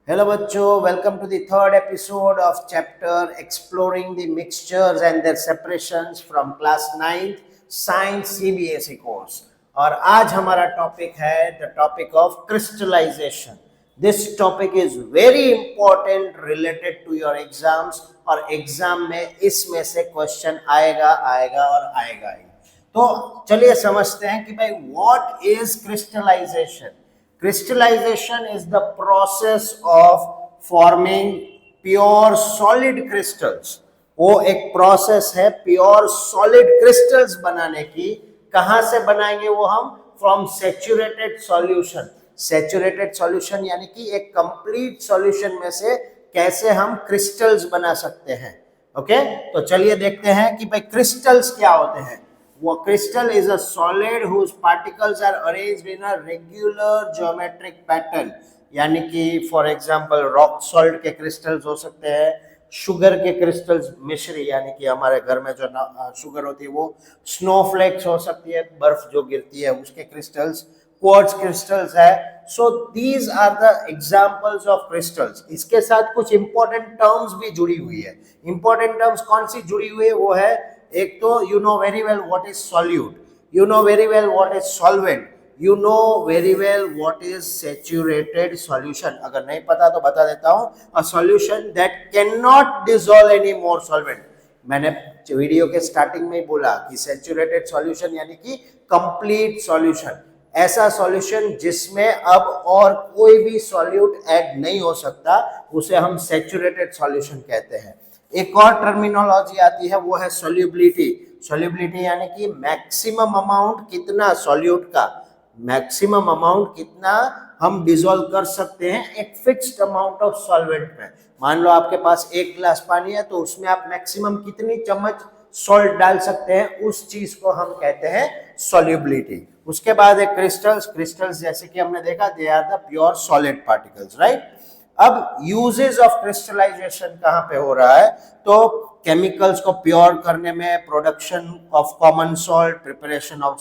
Hello बच्चों, welcome to the third episode of chapter exploring the mixtures and their separations from class 9th science CBSE course। और आज हमारा topic है the topic of crystallization। This topic is very important related to your exams और exam में इसमें से question आएगा आएगा और आएगा ही। तो चलिए समझते हैं कि भाई what is crystallization। Crystallization is the process of forming pure solid crystals। वो एक प्रोसेस है प्योर सॉलिड क्रिस्टल्स बनाने की। कहां से बनाएंगे वो हम? From saturated solution. Saturated solution यानी कि एक कंप्लीट सॉल्यूशन में से कैसे हम क्रिस्टल्स बना सकते हैं। ओके, तो चलिए देखते हैं कि भाई क्रिस्टल्स क्या होते हैं। Well, crystal is a solid whose particles are arranged in a regular geometric pattern। यानी कि फॉर एग्जांपल रॉक सॉल्ट के क्रिस्टल्स हो सकते हैं, शुगर के क्रिस्टल्स, मिश्री यानी कि हमारे घर में जो शुगर होती है वो, स्नोफ्लेक्स हो सकती है, बर्फ जो गिरती है उसके क्रिस्टल्स, क्वार्ट्ज क्रिस्टल्स है। So these are the examples of crystals. इसके साथ कुछ इंपॉर्टेंट टर्म्स भी जुड़ी हुई है। इंपॉर्टेंट टर्म्स कौन सी जुड़ी हुई है? वो है एक तो you know very well what is solute, you know very well what is solvent, you know very well what is saturated solution. अगर नहीं पता तो बता देता हूं, a solution that can not dissolve any more solvent. मैंने video के starting में ही बोला कि सैचुरेटेड सॉल्यूशन यानी कि कंप्लीट सॉल्यूशन, ऐसा सॉल्यूशन जिसमें अब और कोई भी सॉल्यूट ऐड नहीं हो सकता, उसे हम सैचुरेटेड सॉल्यूशन कहते हैं। एक और टर्मिनोलॉजी आती है वो है सोल्यूबिलिटी। सोल्यूबिलिटी यानी कि मैक्सिमम अमाउंट कितना सॉल्यूट का, मैक्सिमम अमाउंट कितना हम डिसॉल्व कर सकते हैं एक फिक्स्ड अमाउंट ऑफ सॉल्वेंट में। मान लो आपके पास 1 गिलास पानी है तो उसमें आप मैक्सिमम कितनी चम्मच सॉल्ट डाल सकते हैं, उस चीज को हम कहते हैं सोल्यूबिलिटी। उसके बाद है क्रिस्टल्स। क्रिस्टल्स जैसे कि हमने देखा, they are the pure solid particles, right. अब यूजेस ऑफ क्रिस्टलाइजेशन कहां पे हो रहा है? तो केमिकल्स को प्योर करने में, production of common salt, preparation of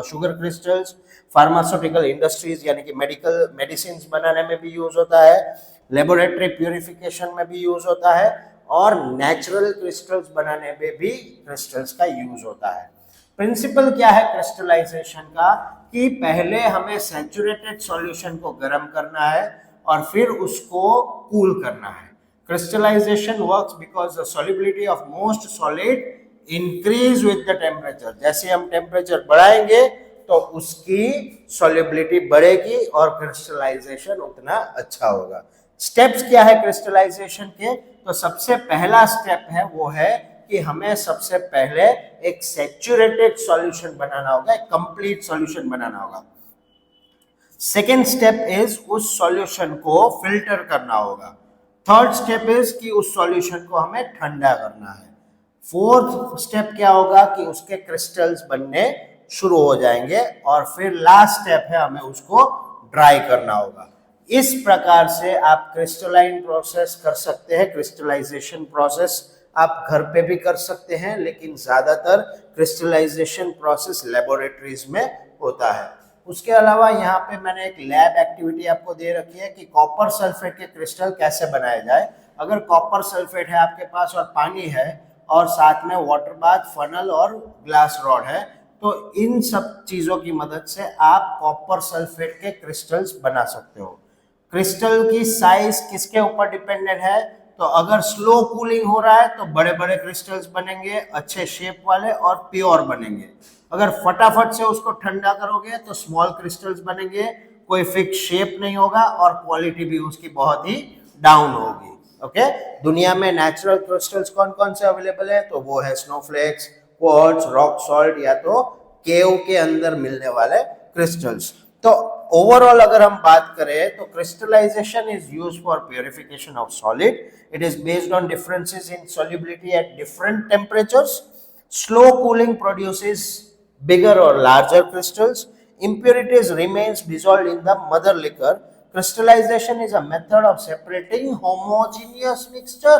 sugar crystals, pharmaceutical industries यानी कि मेडिसिन बनाने में भी यूज होता है, लेबोरेटरी प्यूरिफिकेशन में भी यूज होता है, और नेचुरल क्रिस्टल्स बनाने में भी क्रिस्टल्स का यूज होता है। प्रिंसिपल क्या है क्रिस्टलाइजेशन का? कि पहले हमें सैचुरेटेड सॉल्यूशन को गर्म करना है और फिर उसको कूल करना है। Crystallisation works because the solubility of most solid increase with the temperature. जैसे हम टेम्परेचर बढ़ाएंगे तो उसकी सॉल्युबिलिटी बढ़ेगी और क्रिस्टलाइजेशन उतना अच्छा होगा। स्टेप्स क्या है क्रिस्टलाइजेशन के? तो सबसे पहला स्टेप है वो है कि हमें सबसे पहले एक सैचुरेटेड सॉल्यूशन बनाना होगा, एक कंप्लीट सॉल्यूशन बनाना होगा। सेकेंड स्टेप इज उस सॉल्यूशन को फिल्टर करना होगा। थर्ड स्टेप इज कि उस सॉल्यूशन को हमें ठंडा करना है। फोर्थ स्टेप क्या होगा कि उसके क्रिस्टल्स बनने शुरू हो जाएंगे और फिर लास्ट स्टेप है हमें उसको ड्राई करना होगा। इस प्रकार से आप क्रिस्टलाइन प्रोसेस कर सकते हैं। क्रिस्टलाइजेशन प्रोसेस आप घर पे भी कर सकते हैं, लेकिन ज्यादातर क्रिस्टलाइजेशन प्रोसेस लेबोरेटरीज में होता है। उसके अलावा यहाँ पे मैंने एक लैब एक्टिविटी आपको दे रखी है कि कॉपर सल्फेट के क्रिस्टल कैसे बनाए जाए। अगर कॉपर सल्फेट है आपके पास और पानी है और साथ में वाटर बाथ, फनल और ग्लास रॉड है, तो इन सब चीजों की मदद से आप कॉपर सल्फेट के क्रिस्टल्स बना सकते हो। क्रिस्टल की साइज किसके ऊपर डिपेंडेंट है? तो अगर स्लो कूलिंग हो रहा है तो बड़े बड़े क्रिस्टल्स बनेंगे, अच्छे शेप वाले और प्योर बनेंगे। अगर फटाफट से उसको ठंडा करोगे तो स्मॉल क्रिस्टल्स बनेंगे, कोई फिक्स शेप नहीं होगा और क्वालिटी भी उसकी बहुत ही डाउन होगी। ओके, दुनिया में नेचुरल क्रिस्टल्स कौन कौन से अवेलेबल है? तो वो है स्नोफ्लेक्स, क्वार्ट्ज, रॉक सॉल्ट या तो केव के अंदर मिलने वाले क्रिस्टल्स। तो ओवरऑल अगर हम बात करें तो crystallisation is used for purification of solid. It is based on differences in solubility at different temperatures. Slow cooling produces bigger or larger crystals. Impurities remains dissolved in the mother liquor. Crystallization is a method of separating homogeneous mixture.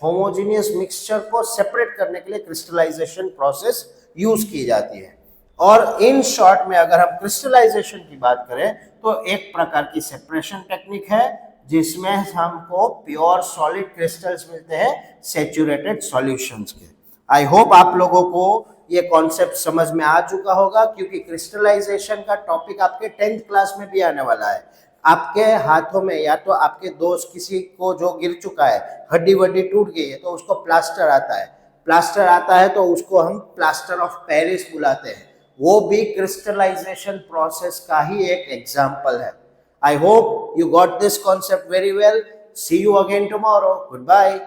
Homogeneous mixture को separate करने के लिए crystallization process use की जाती है। और in short में अगर हम crystallization की बात करें तो एक प्रकार की separation technique है जिसमें हमको प्योर सॉलिड क्रिस्टल्स मिलते हैं सैचुरेटेड सॉल्यूशंस के। आई होप आप लोगों को ये कॉन्सेप्ट समझ में आ चुका होगा, क्योंकि क्रिस्टलाइजेशन का टॉपिक आपके 10th क्लास में भी आने वाला है। आपके हाथों में या तो आपके दोस्त किसी को जो गिर चुका है, हड्डी वड्डी टूट गई है, तो उसको प्लास्टर आता है, प्लास्टर आता है तो उसको हम प्लास्टर ऑफ पेरिस बुलाते हैं, वो भी क्रिस्टलाइजेशन प्रोसेस का ही एक एग्जाम्पल है। I hope you got this concept very well. See you again tomorrow. Good bye.